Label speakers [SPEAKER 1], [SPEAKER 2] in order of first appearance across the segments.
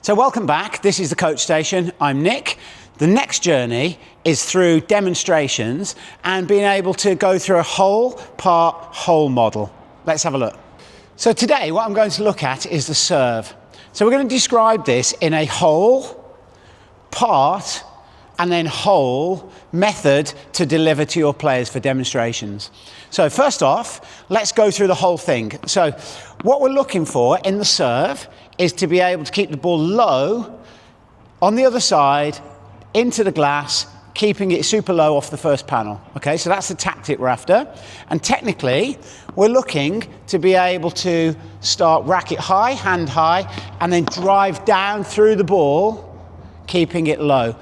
[SPEAKER 1] So welcome back. This is the coach station. I'm Nick. The next journey is through demonstrations and being able to go through a whole part whole model. Let's have a look. So today what I'm going to look at is the serve. So we're going to describe this in a whole, part and then whole method to deliver to your players for demonstrations. So first off, let's go through the whole thing. So what we're looking for in the serve is to be able to keep the ball low on the other side into the glass, keeping it super low off the first panel. Okay, so that's the tactic we're after. And technically, we're looking to be able to start racket high, hand high, and then drive down through the ball, keeping it low.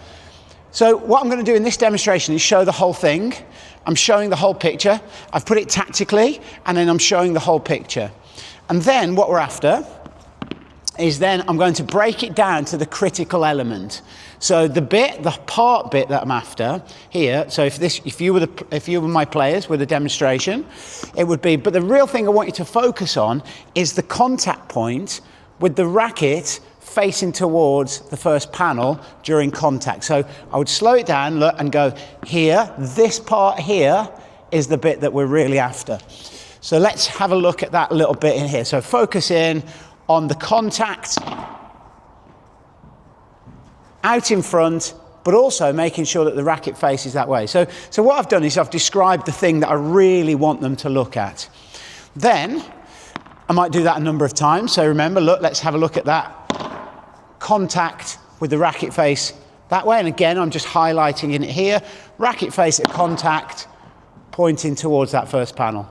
[SPEAKER 1] So what I'm going to do in this demonstration is show the whole thing. I'm showing the whole picture. I've put it tactically, and then I'm showing the whole picture. And then what we're after is then I'm going to break it down to the critical element. So the part bit that I'm after here, so if you were my players with a demonstration, it would be, but the real thing I want you to focus on is the contact point with the racket facing towards the first panel during contact. So I would slow it down, look, and go here, this part here is the bit that we're really after. So let's have a look at that little bit in here. So focus in on the contact out in front, but also making sure that the racket faces that way. So what I've done is I've described the thing that I really want them to look at. Then I might do that a number of times. So remember, look, let's have a look at that contact with the racket face that way. And again, I'm just highlighting in it here, racket face at contact, pointing towards that first panel.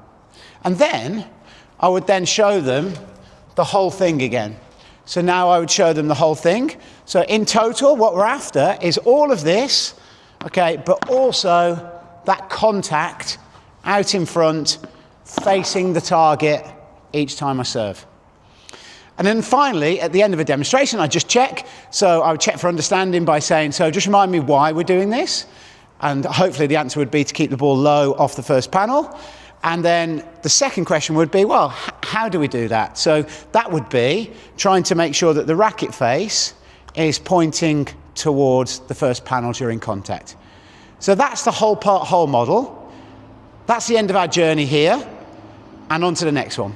[SPEAKER 1] And then I would then show them the whole thing again. So now I would show them the whole thing. So in total, what we're after is all of this, okay, but also that contact out in front, facing the target each time I serve. And then finally, at the end of a demonstration, I just check. So I would check for understanding by saying, so just remind me why we're doing this. And hopefully the answer would be to keep the ball low off the first panel. And then the second question would be, well, how do we do that? So that would be trying to make sure that the racket face is pointing towards the first panel during contact. So that's the whole part whole model. That's the end of our journey here, and on to the next one.